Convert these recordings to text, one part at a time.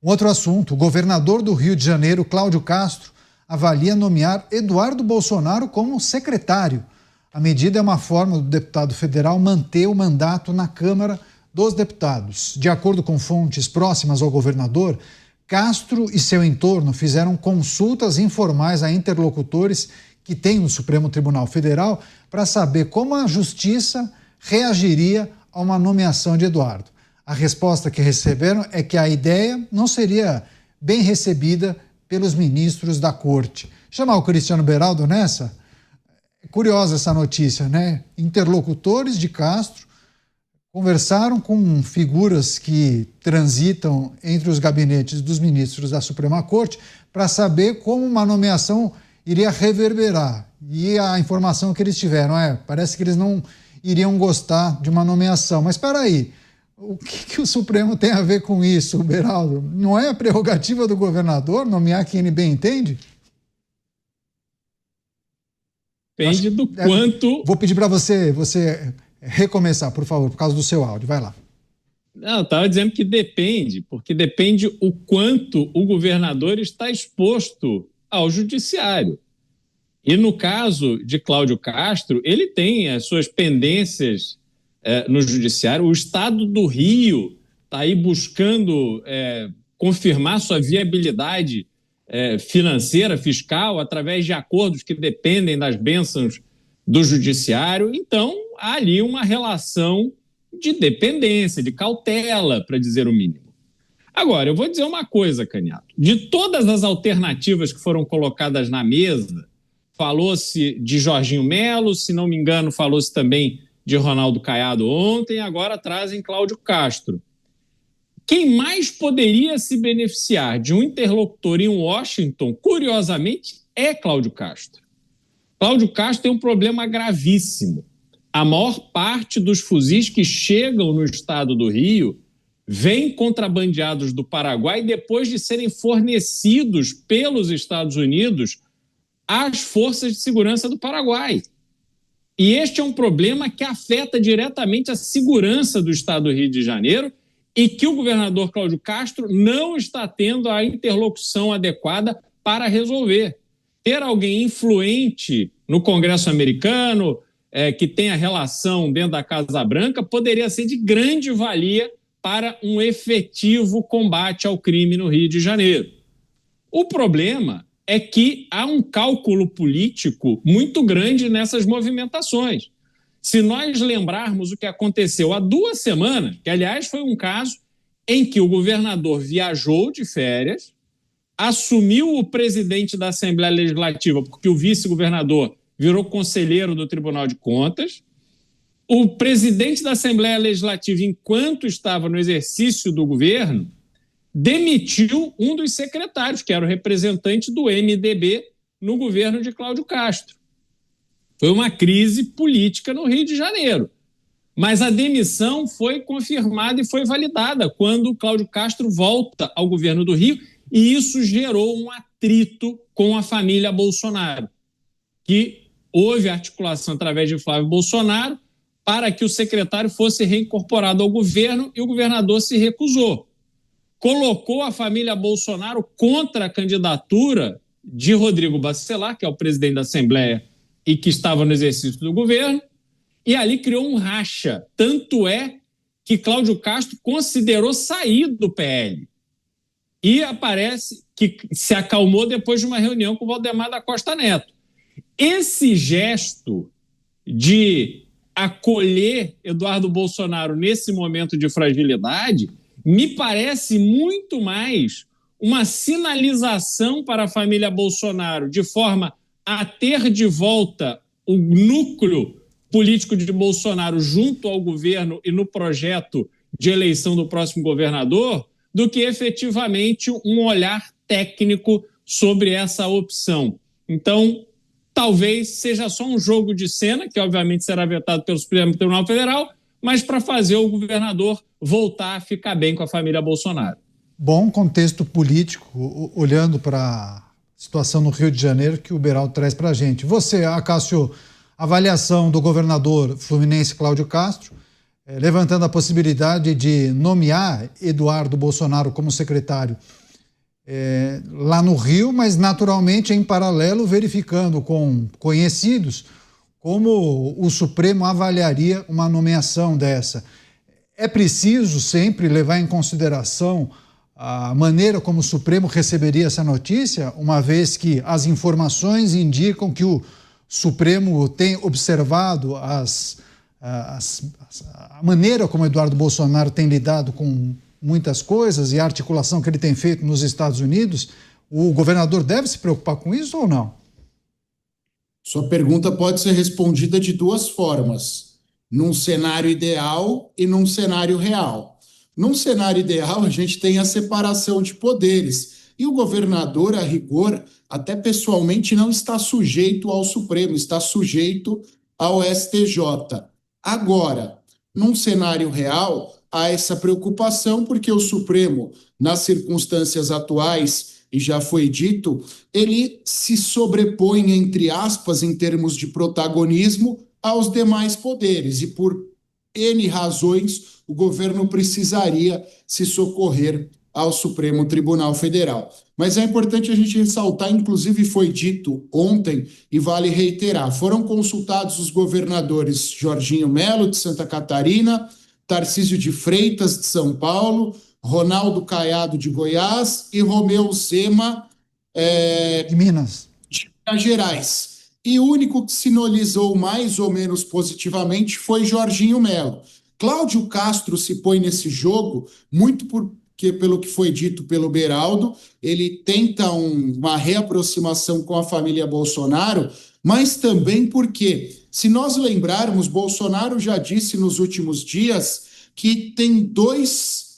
Um outro assunto, o governador do Rio de Janeiro, Cláudio Castro, avalia nomear Eduardo Bolsonaro como secretário. A medida é uma forma do deputado federal manter o mandato na Câmara dos Deputados. De acordo com fontes próximas ao governador, Castro e seu entorno fizeram consultas informais a interlocutores que tem no Supremo Tribunal Federal para saber como a Justiça reagiria a uma nomeação de Eduardo. A resposta que receberam é que a ideia não seria bem recebida pelos ministros da Corte. Chamar o Cristiano Beraldo nessa? É curiosa essa notícia, né? Interlocutores de Castro conversaram com figuras que transitam entre os gabinetes dos ministros da Suprema Corte para saber como uma nomeação iria reverberar. E a informação que eles tiveram parece que eles não iriam gostar de uma nomeação. Mas espera aí, o que o Supremo tem a ver com isso, Beraldo? Não é a prerrogativa do governador nomear quem ele bem entende? Depende do quanto... Vou pedir para você recomeçar, por favor, por causa do seu áudio. Vai lá. Não, eu estava dizendo que depende, porque depende o quanto o governador está exposto ao judiciário. E no caso de Cláudio Castro, ele tem as suas pendências no judiciário. O Estado do Rio está aí buscando confirmar sua viabilidade financeira, fiscal, através de acordos que dependem das bênçãos do judiciário. Então, há ali uma relação de dependência, de cautela, para dizer o mínimo. Agora, eu vou dizer uma coisa, Caniato. De todas as alternativas que foram colocadas na mesa, falou-se de Jorginho Melo, se não me engano, falou-se também de Ronaldo Caiado ontem, agora trazem Cláudio Castro. Quem mais poderia se beneficiar de um interlocutor em Washington, curiosamente, é Cláudio Castro. Cláudio Castro tem um problema gravíssimo. A maior parte dos fuzis que chegam no estado do Rio vêm contrabandeados do Paraguai depois de serem fornecidos pelos Estados Unidos às forças de segurança do Paraguai. E este é um problema que afeta diretamente a segurança do estado do Rio de Janeiro e que o governador Cláudio Castro não está tendo a interlocução adequada para resolver. Ter alguém influente no Congresso americano, que tenha relação dentro da Casa Branca, poderia ser de grande valia para um efetivo combate ao crime no Rio de Janeiro. O problema é que há um cálculo político muito grande nessas movimentações. Se nós lembrarmos o que aconteceu há 2 semanas, que aliás foi um caso em que o governador viajou de férias, assumiu o presidente da Assembleia Legislativa, porque o vice-governador virou conselheiro do Tribunal de Contas, o presidente da Assembleia Legislativa, enquanto estava no exercício do governo, demitiu um dos secretários, que era o representante do MDB no governo de Cláudio Castro. Foi uma crise política no Rio de Janeiro. Mas a demissão foi confirmada e foi validada quando Cláudio Castro volta ao governo do Rio, e isso gerou um atrito com a família Bolsonaro, que houve articulação através de Flávio Bolsonaro para que o secretário fosse reincorporado ao governo e o governador se recusou. Colocou a família Bolsonaro contra a candidatura de Rodrigo Bacelar, que é o presidente da Assembleia e que estava no exercício do governo, e ali criou um racha. Tanto é que Cláudio Castro considerou sair do PL. E aparece que se acalmou depois de uma reunião com o Valdemar da Costa Neto. Esse gesto de acolher Eduardo Bolsonaro nesse momento de fragilidade me parece muito mais uma sinalização para a família Bolsonaro de forma a ter de volta o núcleo político de Bolsonaro junto ao governo e no projeto de eleição do próximo governador, do que efetivamente um olhar técnico sobre essa opção. Então, talvez seja só um jogo de cena, que obviamente será vetado pelo Supremo Tribunal Federal, mas para fazer o governador voltar a ficar bem com a família Bolsonaro. Bom contexto político, olhando para a situação no Rio de Janeiro que o Beraldo traz para a gente. Você, Acácio, avaliação do governador fluminense Cláudio Castro, levantando a possibilidade de nomear Eduardo Bolsonaro como secretário lá no Rio, mas naturalmente em paralelo verificando com conhecidos como o Supremo avaliaria uma nomeação dessa. É preciso sempre levar em consideração a maneira como o Supremo receberia essa notícia, uma vez que as informações indicam que o Supremo tem observado a maneira como Eduardo Bolsonaro tem lidado com muitas coisas e a articulação que ele tem feito nos Estados Unidos. O governador deve se preocupar com isso ou não? Sua pergunta pode ser respondida de duas formas: num cenário ideal e num cenário real. Num cenário ideal, a gente tem a separação de poderes, e o governador, a rigor, até pessoalmente, não está sujeito ao Supremo, está sujeito ao STJ. Agora, num cenário real, há essa preocupação porque o Supremo, nas circunstâncias atuais, e já foi dito, ele se sobrepõe, entre aspas, em termos de protagonismo, aos demais poderes, e por N razões o governo precisaria se socorrer ao Supremo Tribunal Federal. Mas é importante a gente ressaltar, inclusive foi dito ontem, e vale reiterar, foram consultados os governadores Jorginho Melo, de Santa Catarina, Tarcísio de Freitas, de São Paulo, Ronaldo Caiado, de Goiás, e Romeu Zema, de Minas Gerais. E o único que sinalizou mais ou menos positivamente foi Jorginho Melo. Cláudio Castro se põe nesse jogo muito porque, pelo que foi dito pelo Beraldo, ele tenta uma reaproximação com a família Bolsonaro, mas também porque, se nós lembrarmos, Bolsonaro já disse nos últimos dias que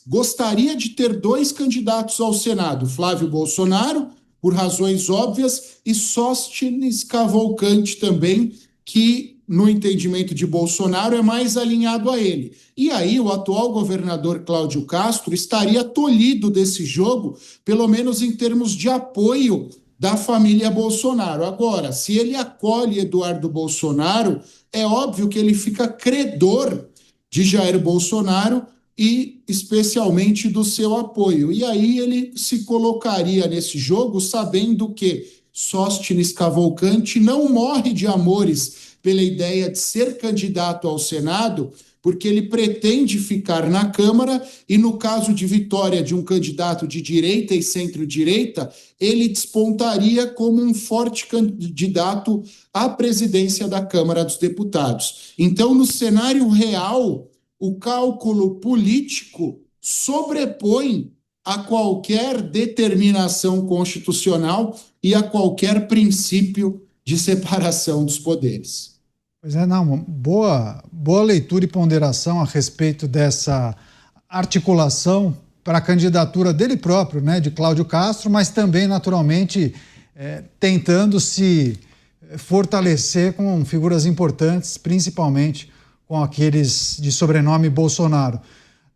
gostaria de ter dois candidatos ao Senado, Flávio Bolsonaro, por razões óbvias, e Sóstenes Cavalcante também, que, no entendimento de Bolsonaro, é mais alinhado a ele. E aí o atual governador Cláudio Castro estaria tolhido desse jogo, pelo menos em termos de apoio da família Bolsonaro. Agora, se ele acolhe Eduardo Bolsonaro, é óbvio que ele fica credor de Jair Bolsonaro e especialmente do seu apoio. E aí ele se colocaria nesse jogo sabendo que Sóstenes Cavalcante não morre de amores pela ideia de ser candidato ao Senado, porque ele pretende ficar na Câmara e, no caso de vitória de um candidato de direita e centro-direita, ele despontaria como um forte candidato à presidência da Câmara dos Deputados. Então, no cenário real, o cálculo político sobrepõe a qualquer determinação constitucional e a qualquer princípio de separação dos poderes. Pois é, não, boa leitura e ponderação a respeito dessa articulação para a candidatura dele próprio, né, de Cláudio Castro, mas também, naturalmente, tentando se fortalecer com figuras importantes, principalmente com aqueles de sobrenome Bolsonaro.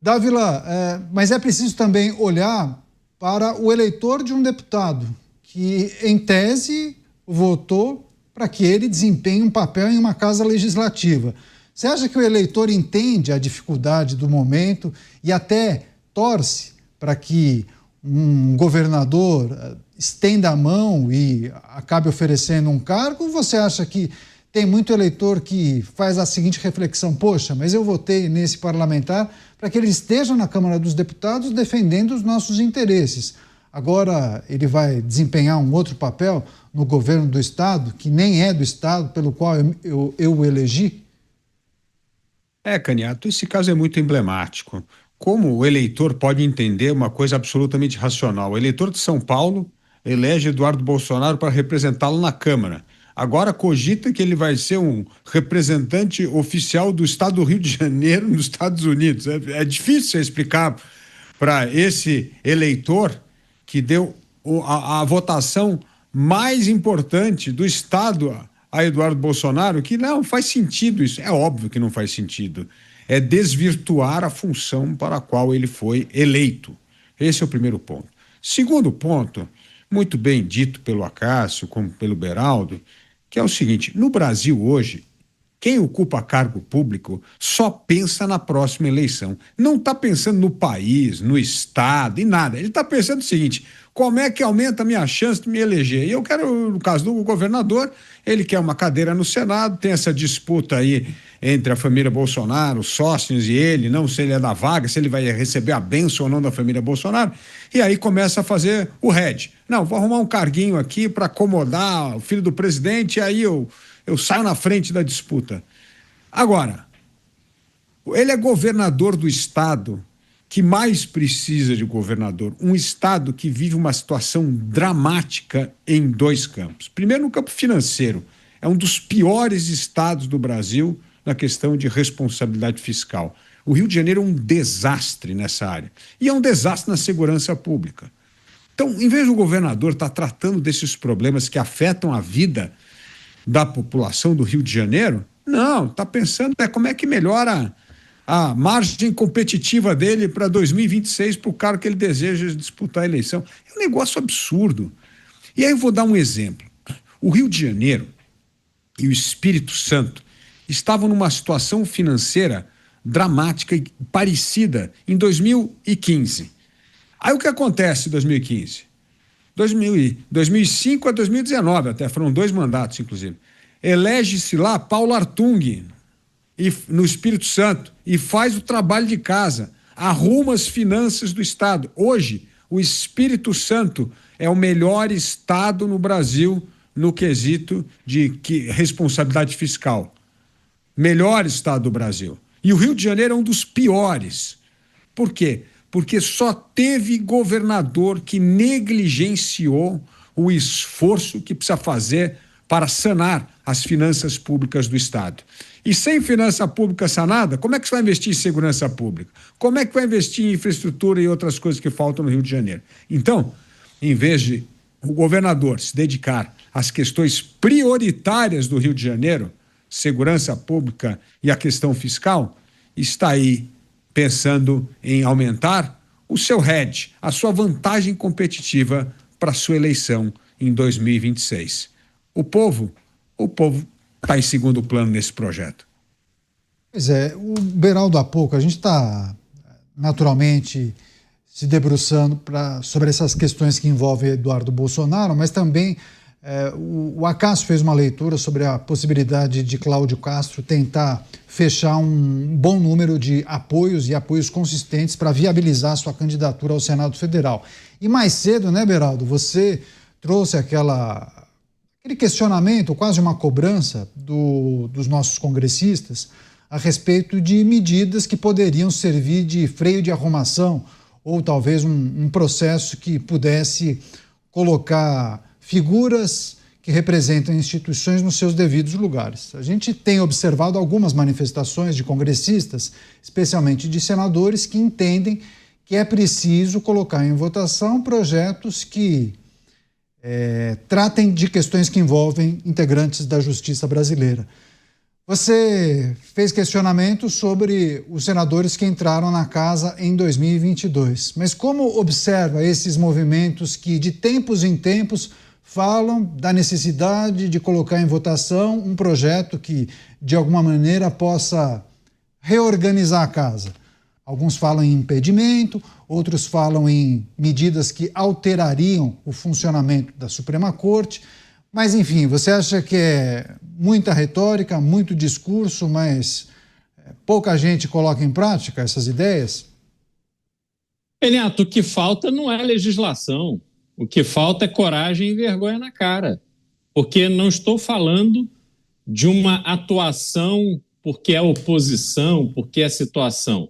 Dávila, mas é preciso também olhar para o eleitor de um deputado que, em tese, votou para que ele desempenhe um papel em uma casa legislativa. Você acha que o eleitor entende a dificuldade do momento e até torce para que um governador estenda a mão e acabe oferecendo um cargo? Ou você acha que tem muito eleitor que faz a seguinte reflexão: poxa, mas eu votei nesse parlamentar para que ele esteja na Câmara dos Deputados defendendo os nossos interesses. Agora ele vai desempenhar um outro papel no governo do Estado, que nem é do Estado pelo qual eu o elegi? Caniato, esse caso é muito emblemático. Como o eleitor pode entender uma coisa absolutamente racional? O eleitor de São Paulo elege Eduardo Bolsonaro para representá-lo na Câmara. Agora cogita que ele vai ser um representante oficial do Estado do Rio de Janeiro nos Estados Unidos. É difícil explicar para esse eleitor que deu a votação mais importante do Estado a Eduardo Bolsonaro, que não faz sentido isso. É óbvio que não faz sentido. É desvirtuar a função para a qual ele foi eleito. Esse é o primeiro ponto. Segundo ponto, muito bem dito pelo Acácio, como pelo Beraldo, que é o seguinte: no Brasil hoje, Quem ocupa cargo público só pensa na próxima eleição. Não está pensando no país, no estado, em nada. Ele está pensando o seguinte: como é que aumenta a minha chance de me eleger? E eu quero, no caso do governador, ele quer uma cadeira no Senado, tem essa disputa aí entre a família Bolsonaro, os sócios e ele, não sei se ele é da vaga, se ele vai receber a bênção ou não da família Bolsonaro, e aí começa a fazer o head. Não, vou arrumar um carguinho aqui para acomodar o filho do presidente, e aí eu saio na frente da disputa. Agora, ele é governador do estado que mais precisa de governador, um estado que vive uma situação dramática em 2 campos. Primeiro, no campo financeiro, é um dos piores estados do Brasil na questão de responsabilidade fiscal. O Rio de Janeiro é um desastre nessa área, e é um desastre na segurança pública. Então, em vez do governador estar tratando desses problemas que afetam a vida da população do Rio de Janeiro, não, está pensando como é que melhora a margem competitiva dele para 2026 para o cara que ele deseja disputar a eleição. É um negócio absurdo. E aí eu vou dar um exemplo. O Rio de Janeiro e o Espírito Santo estavam numa situação financeira dramática e parecida em 2015. Aí o que acontece em 2015? 2005 a 2019, até foram 2 mandatos, inclusive. Elege-se lá Paulo Artung no Espírito Santo e faz o trabalho de casa, arruma as finanças do estado. Hoje, o Espírito Santo é o melhor estado no Brasil no quesito de responsabilidade fiscal. Melhor estado do Brasil. E o Rio de Janeiro é um dos piores. Por quê? Porque só teve governador que negligenciou o esforço que precisa fazer para sanar as finanças públicas do estado. E sem finança pública sanada, como é que você vai investir em segurança pública? Como é que vai investir em infraestrutura e outras coisas que faltam no Rio de Janeiro? Então, em vez de o governador se dedicar às questões prioritárias do Rio de Janeiro, segurança pública e a questão fiscal, está aí pensando em aumentar o seu hedge, a sua vantagem competitiva para a sua eleição em 2026. O povo está em segundo plano nesse projeto. Pois é, o Beraldo, há pouco, a gente está naturalmente se debruçando sobre essas questões que envolvem Eduardo Bolsonaro, mas também o Acaso fez uma leitura sobre a possibilidade de Cláudio Castro tentar fechar um bom número de apoios e apoios consistentes para viabilizar sua candidatura ao Senado Federal. E mais cedo, né, Beraldo, você trouxe aquele questionamento, quase uma cobrança dos nossos congressistas a respeito de medidas que poderiam servir de freio de arrumação ou talvez um processo que pudesse colocar figuras que representam instituições nos seus devidos lugares. A gente tem observado algumas manifestações de congressistas, especialmente de senadores, que entendem que é preciso colocar em votação projetos que tratem de questões que envolvem integrantes da justiça brasileira. Você fez questionamentos sobre os senadores que entraram na casa em 2022, mas como observa esses movimentos que de tempos em tempos falam da necessidade de colocar em votação um projeto que de alguma maneira possa reorganizar a casa? Alguns falam em impedimento, outros falam em medidas que alterariam o funcionamento da Suprema Corte. Mas, enfim, você acha que é muita retórica, muito discurso, mas pouca gente coloca em prática essas ideias? Renato, o que falta não é legislação. O que falta é coragem e vergonha na cara. Porque não estou falando de uma atuação porque é oposição, porque é situação.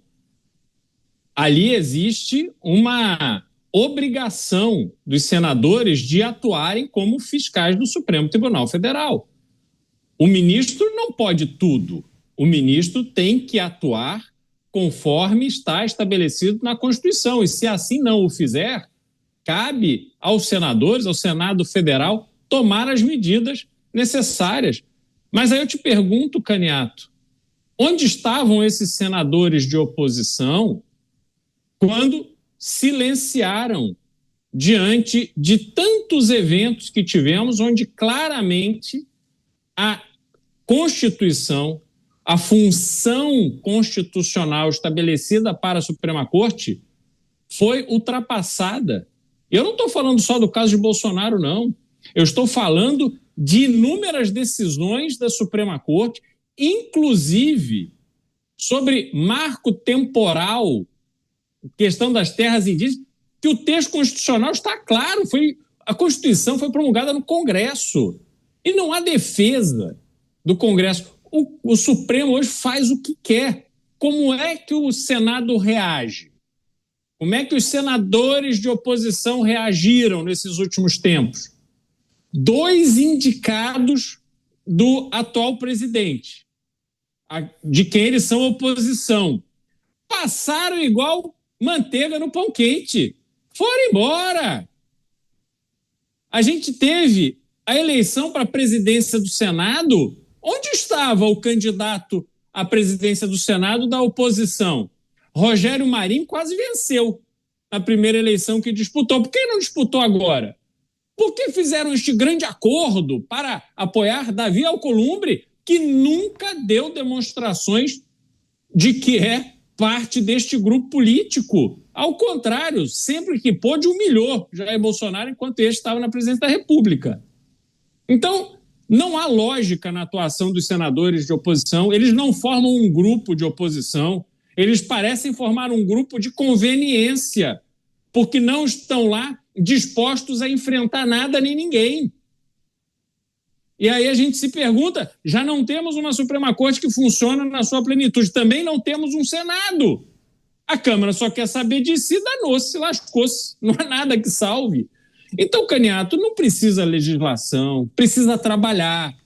Ali existe uma obrigação dos senadores de atuarem como fiscais do Supremo Tribunal Federal. O ministro não pode tudo. O ministro tem que atuar conforme está estabelecido na Constituição. E se assim não o fizer, cabe aos senadores, ao Senado Federal, tomar as medidas necessárias. Mas aí eu te pergunto, Caniato, onde estavam esses senadores de oposição quando silenciaram diante de tantos eventos que tivemos, onde claramente a Constituição, a função constitucional estabelecida para a Suprema Corte foi ultrapassada. Eu não estou falando só do caso de Bolsonaro, não. Eu estou falando de inúmeras decisões da Suprema Corte, inclusive sobre marco temporal, questão das terras indígenas, que o texto constitucional está claro, a Constituição foi promulgada no Congresso e não há defesa do Congresso. O Supremo hoje faz o que quer. Como é que o Senado reage? Como é que os senadores de oposição reagiram nesses últimos tempos? 2 indicados do atual presidente, de quem eles são oposição, passaram igual manteiga no pão quente. Foram embora. A gente teve a eleição para a presidência do Senado. Onde estava o candidato à presidência do Senado da oposição? Rogério Marinho quase venceu na primeira eleição que disputou. Por que não disputou agora? Por que fizeram este grande acordo para apoiar Davi Alcolumbre, que nunca deu demonstrações de que é parte deste grupo político? Ao contrário, sempre que pôde, humilhou Jair Bolsonaro enquanto este estava na presidência da República. Então, não há lógica na atuação dos senadores de oposição. Eles não formam um grupo de oposição. Eles parecem formar um grupo de conveniência, porque não estão lá dispostos a enfrentar nada nem ninguém. E aí a gente se pergunta, já não temos uma Suprema Corte que funciona na sua plenitude, também não temos um Senado. A Câmara só quer saber de si, danou-se, lascou-se, não há nada que salve. Então, Caniato, não precisa legislação, precisa trabalhar,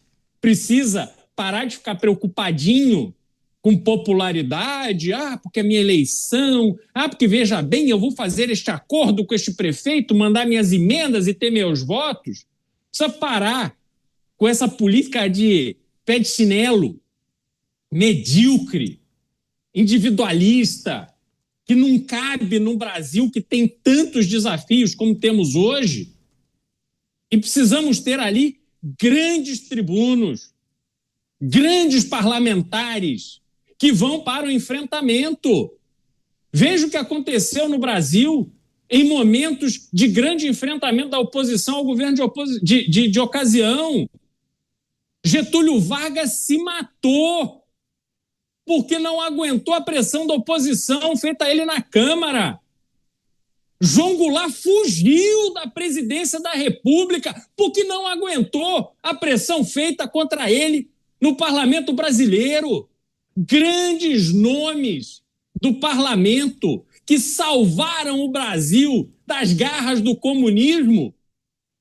precisa parar de ficar preocupadinho com popularidade, porque é minha eleição, porque veja bem, eu vou fazer este acordo com este prefeito, mandar minhas emendas e ter meus votos. Precisa parar com essa política de pé de chinelo, medíocre, individualista, que não cabe no Brasil, que tem tantos desafios como temos hoje. E precisamos ter ali grandes tribunos, grandes parlamentares que vão para o enfrentamento. Veja o que aconteceu no Brasil em momentos de grande enfrentamento da oposição ao governo de ocasião. Getúlio Vargas se matou porque não aguentou a pressão da oposição feita a ele na Câmara. João Goulart fugiu da presidência da República porque não aguentou a pressão feita contra ele no Parlamento brasileiro. Grandes nomes do parlamento que salvaram o Brasil das garras do comunismo,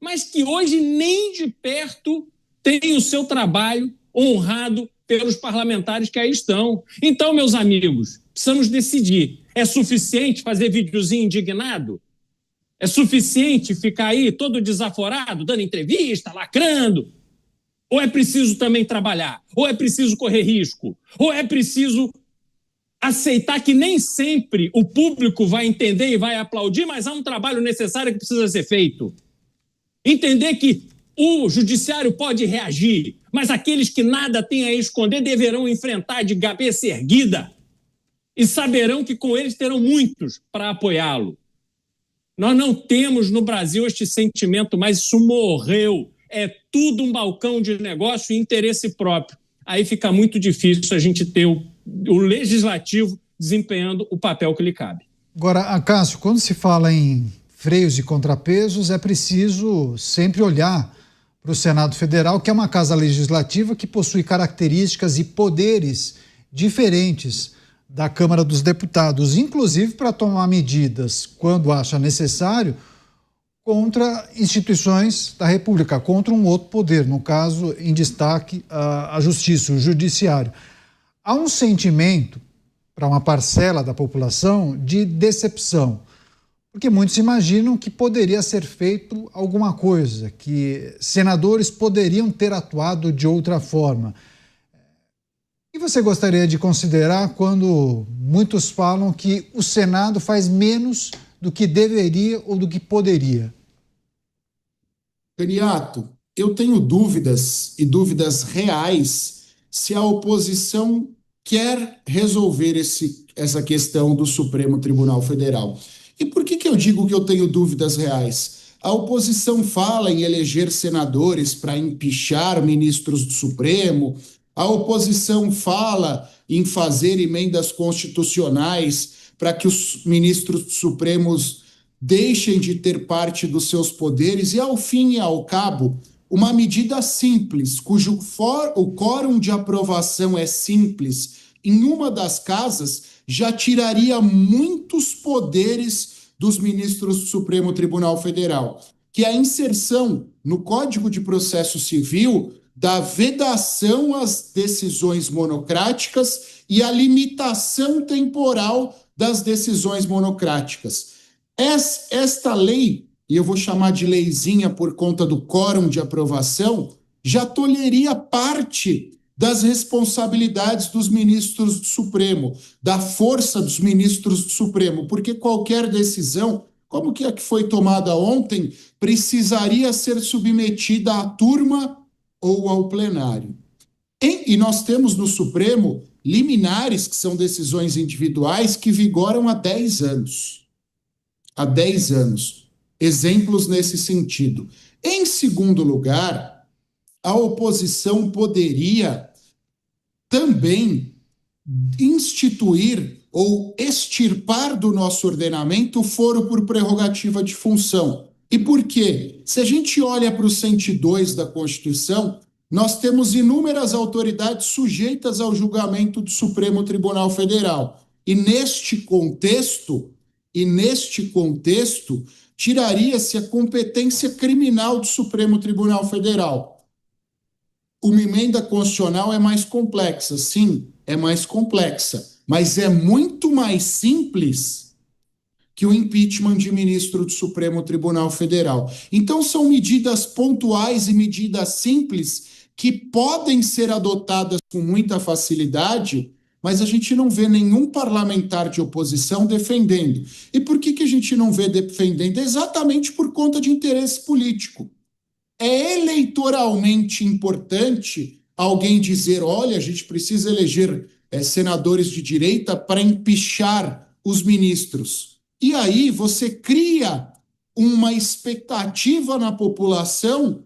mas que hoje nem de perto têm o seu trabalho honrado pelos parlamentares que aí estão. Então, meus amigos, precisamos decidir. É suficiente fazer videozinho indignado? É suficiente ficar aí todo desaforado, dando entrevista, lacrando? Ou é preciso também trabalhar? Ou é preciso correr risco? Ou é preciso aceitar que nem sempre o público vai entender e vai aplaudir, mas há um trabalho necessário que precisa ser feito? Entender que o judiciário pode reagir, mas aqueles que nada têm a esconder deverão enfrentar de cabeça erguida e saberão que com eles terão muitos para apoiá-lo. Nós não temos no Brasil este sentimento, mas isso morreu. É tudo um balcão de negócio e interesse próprio. Aí fica muito difícil a gente ter o legislativo desempenhando o papel que lhe cabe. Agora, Acácio, quando se fala em freios e contrapesos, é preciso sempre olhar para o Senado Federal, que é uma casa legislativa que possui características e poderes diferentes da Câmara dos Deputados, inclusive para tomar medidas, quando acha necessário, contra instituições da República, contra um outro poder, no caso, em destaque, a Justiça, o Judiciário. Há um sentimento, para uma parcela da população, de decepção, porque muitos imaginam que poderia ser feito alguma coisa, que senadores poderiam ter atuado de outra forma. O que você gostaria de considerar quando muitos falam que o Senado faz menos do que deveria ou do que poderia? Caniato, eu tenho dúvidas e dúvidas reais se a oposição quer resolver essa questão do Supremo Tribunal Federal. E por que eu digo que eu tenho dúvidas reais? A oposição fala em eleger senadores para empichar ministros do Supremo, a oposição fala em fazer emendas constitucionais para que os ministros supremos deixem de ter parte dos seus poderes, e ao fim e ao cabo, uma medida simples, cujo o quórum de aprovação é simples, em uma das casas, já tiraria muitos poderes dos ministros do Supremo Tribunal Federal, que é a inserção no Código de Processo Civil da vedação às decisões monocráticas e a limitação temporal das decisões monocráticas. Esta lei, e eu vou chamar de leizinha por conta do quórum de aprovação, já tolheria parte das responsabilidades dos ministros do Supremo, da força dos ministros do Supremo, porque qualquer decisão, como que a que foi tomada ontem, precisaria ser submetida à turma ou ao plenário. E nós temos no Supremo liminares, que são decisões individuais, que vigoram há 10 anos. Há 10 anos. Exemplos nesse sentido. Em segundo lugar, a oposição poderia também instituir ou extirpar do nosso ordenamento o foro por prerrogativa de função. E por quê? Se a gente olha para o 102 da Constituição, nós temos inúmeras autoridades sujeitas ao julgamento do Supremo Tribunal Federal. E neste contexto, tiraria-se a competência criminal do Supremo Tribunal Federal. Uma emenda constitucional é mais complexa, sim, é mais complexa, mas é muito mais simples que o impeachment de ministro do Supremo Tribunal Federal. Então, são medidas pontuais e medidas simples que podem ser adotadas com muita facilidade, mas a gente não vê nenhum parlamentar de oposição defendendo. E por que a gente não vê defendendo? Exatamente por conta de interesse político. É eleitoralmente importante alguém dizer, olha, a gente precisa eleger senadores de direita para empichar os ministros. E aí você cria uma expectativa na população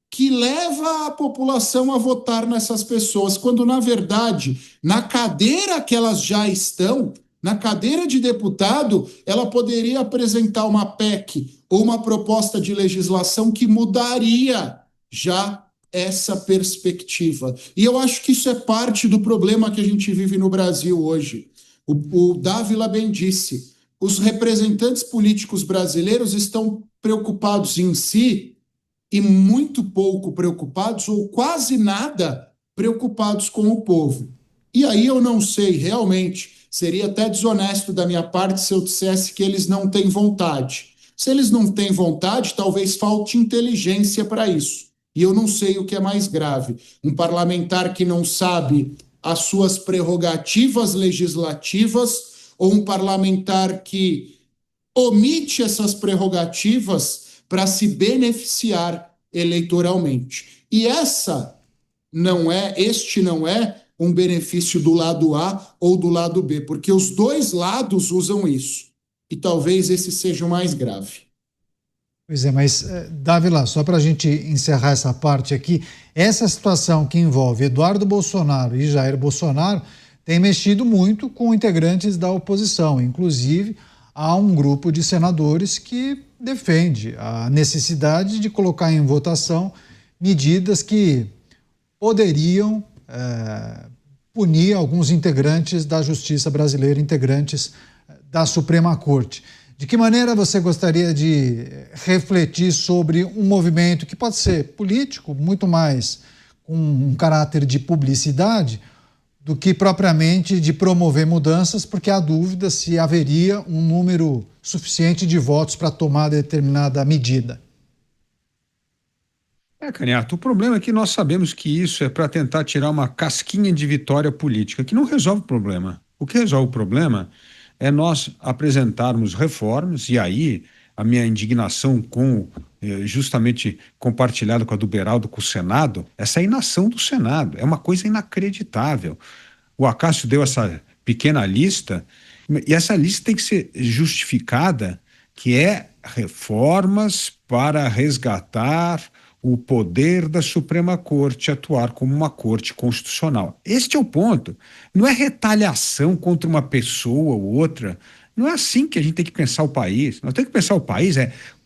que leva a população a votar nessas pessoas, quando, na verdade, na cadeira que elas já estão, na cadeira de deputado, ela poderia apresentar uma PEC ou uma proposta de legislação que mudaria já essa perspectiva. E eu acho que isso é parte do problema que a gente vive no Brasil hoje. O Dávila bem disse, os representantes políticos brasileiros estão preocupados em si e muito pouco preocupados, ou quase nada preocupados com o povo. E aí eu não sei, realmente, seria até desonesto da minha parte se eu dissesse que eles não têm vontade. Se eles não têm vontade, talvez falte inteligência para isso. E eu não sei o que é mais grave. Um parlamentar que não sabe as suas prerrogativas legislativas ou um parlamentar que omite essas prerrogativas para se beneficiar eleitoralmente. E este não é um benefício do lado A ou do lado B, porque os dois lados usam isso. E talvez esse seja o mais grave. Pois é, mas, Dávila, só para a gente encerrar essa parte aqui, essa situação que envolve Eduardo Bolsonaro e Jair Bolsonaro tem mexido muito com integrantes da oposição. Inclusive, há um grupo de senadores que defende a necessidade de colocar em votação medidas que poderiam punir alguns integrantes da Justiça brasileira, integrantes da Suprema Corte. De que maneira você gostaria de refletir sobre um movimento que pode ser político, muito mais com um caráter de publicidade, do que propriamente de promover mudanças, porque há dúvida se haveria um número suficiente de votos para tomar determinada medida? Canhato, o problema é que nós sabemos que isso é para tentar tirar uma casquinha de vitória política, que não resolve o problema. O que resolve o problema é nós apresentarmos reformas, e aí a minha indignação com justamente compartilhada com a do Beraldo, com o Senado, essa inação do Senado. É uma coisa inacreditável. O Acácio deu essa pequena lista, e essa lista tem que ser justificada, que é reformas para resgatar o poder da Suprema Corte atuar como uma corte constitucional. Este é o ponto. Não é retaliação contra uma pessoa ou outra. Não é assim que a gente tem que pensar o país. Nós temos que pensar o país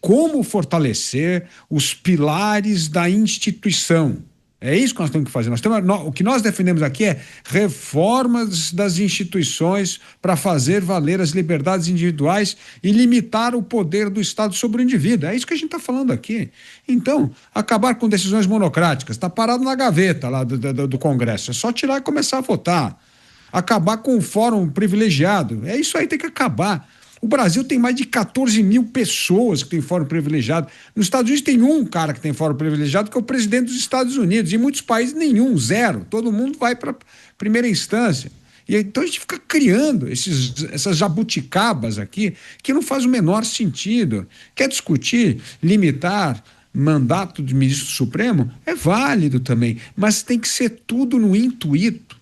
como fortalecer os pilares da instituição. É isso que nós temos que fazer. O que nós defendemos aqui é reformas das instituições para fazer valer as liberdades individuais e limitar o poder do Estado sobre o indivíduo. É isso que a gente está falando aqui. Então, acabar com decisões monocráticas. Está parado na gaveta lá do Congresso. É só tirar e começar a votar. Acabar com o fórum privilegiado. É isso aí, tem que acabar. O Brasil tem mais de 14 mil pessoas que têm fórum privilegiado. Nos Estados Unidos tem um cara que tem fórum privilegiado, que é o presidente dos Estados Unidos. Em muitos países, nenhum, zero. Todo mundo vai para a primeira instância. E então a gente fica criando essas jabuticabas aqui que não faz o menor sentido. Quer discutir, limitar mandato de ministro supremo? É válido também, mas tem que ser tudo no intuito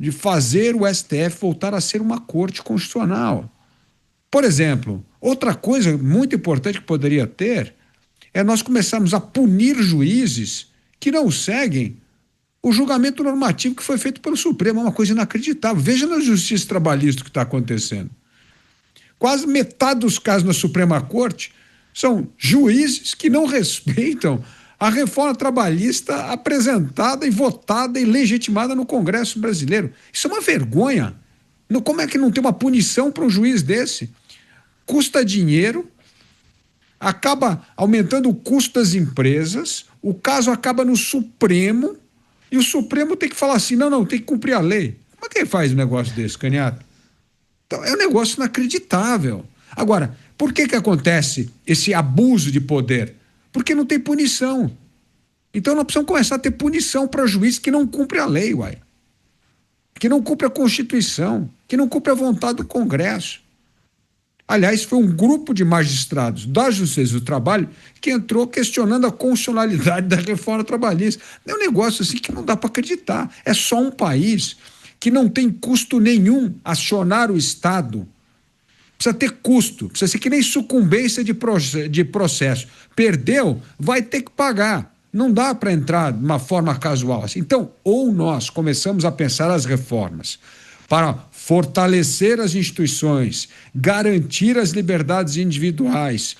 de fazer o STF voltar a ser uma corte constitucional. Por exemplo, outra coisa muito importante que poderia ter é nós começarmos a punir juízes que não seguem o julgamento normativo que foi feito pelo Supremo. É uma coisa inacreditável. Veja na justiça trabalhista o que está acontecendo. Quase metade dos casos na Suprema Corte são juízes que não respeitam a reforma trabalhista apresentada e votada e legitimada no Congresso brasileiro. Isso é uma vergonha. Como é que não tem uma punição para um juiz desse? Custa dinheiro, acaba aumentando o custo das empresas, o caso acaba no Supremo, e o Supremo tem que falar assim, não, tem que cumprir a lei. Como é que ele faz um negócio desse, Canhato? Então, é um negócio inacreditável. Agora, por que acontece esse abuso de poder? Porque não tem punição. Então, nós precisamos começar a ter punição para juiz que não cumpre a lei, que não cumpre a Constituição, que não cumpre a vontade do Congresso. Aliás, foi um grupo de magistrados da Justiça do Trabalho que entrou questionando a constitucionalidade da reforma trabalhista. É um negócio assim que não dá para acreditar. É só um país que não tem custo nenhum acionar o Estado. Precisa ter custo, precisa ser que nem sucumbência de processo. Perdeu, vai ter que pagar. Não dá para entrar de uma forma casual assim. Então, ou nós começamos a pensar as reformas para fortalecer as instituições, garantir as liberdades individuais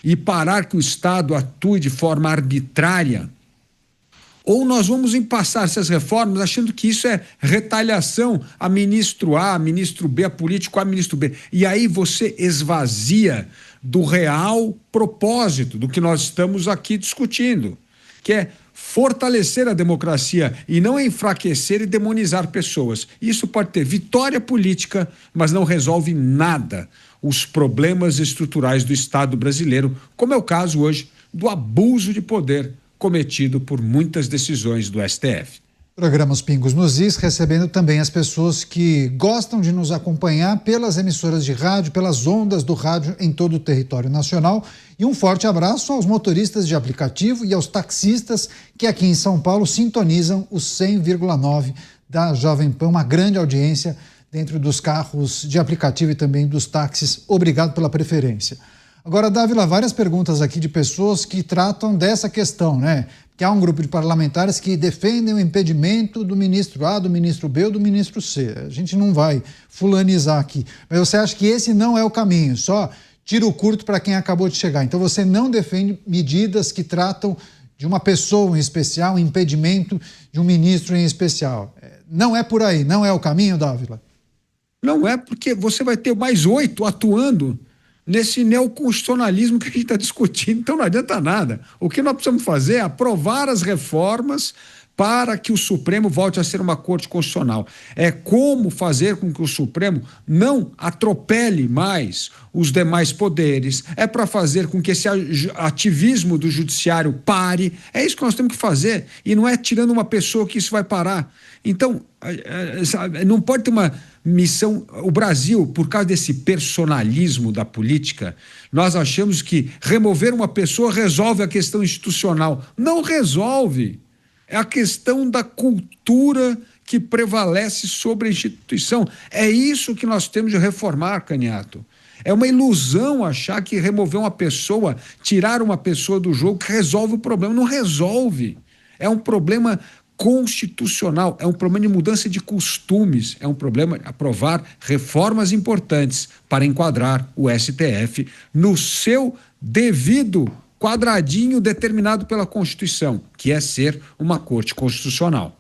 e parar que o Estado atue de forma arbitrária, ou nós vamos passar essas reformas achando que isso é retaliação a ministro A, a ministro B, a político A, a ministro B. E aí você esvazia do real propósito do que nós estamos aqui discutindo, que é fortalecer a democracia e não enfraquecer e demonizar pessoas. Isso pode ter vitória política, mas não resolve nada os problemas estruturais do Estado brasileiro, como é o caso hoje do abuso de poder cometido por muitas decisões do STF. Programa Os Pingos nos Is, recebendo também as pessoas que gostam de nos acompanhar pelas emissoras de rádio, pelas ondas do rádio em todo o território nacional. E um forte abraço aos motoristas de aplicativo e aos taxistas que aqui em São Paulo sintonizam o 100,9 da Jovem Pan, uma grande audiência dentro dos carros de aplicativo e também dos táxis. Obrigado pela preferência. Agora, Dávila, várias perguntas aqui de pessoas que tratam dessa questão, né? Que há um grupo de parlamentares que defendem o impedimento do ministro A, do ministro B ou do ministro C. A gente não vai fulanizar aqui. Mas você acha que esse não é o caminho, só tiro curto para quem acabou de chegar. Então você não defende medidas que tratam de uma pessoa em especial, um impedimento de um ministro em especial. Não é por aí, não é o caminho, Dávila? Não é, porque você vai ter mais 8 atuando nesse neoconstitucionalismo que a gente está discutindo, então não adianta nada. O que nós precisamos fazer é aprovar as reformas para que o Supremo volte a ser uma corte constitucional. É como fazer com que o Supremo não atropele mais os demais poderes, é para fazer com que esse ativismo do judiciário pare. É isso que nós temos que fazer, e não é tirando uma pessoa que isso vai parar. Então, não pode ter uma missão. O Brasil, por causa desse personalismo da política, nós achamos que remover uma pessoa resolve a questão institucional. Não resolve. É a questão da cultura que prevalece sobre a instituição. É isso que nós temos de reformar, Canhato. É uma ilusão achar que remover uma pessoa, tirar uma pessoa do jogo, resolve o problema. Não resolve. É um problema constitucional, é um problema de mudança de costumes, é um problema de aprovar reformas importantes para enquadrar o STF no seu devido quadradinho determinado pela Constituição, que é ser uma corte constitucional.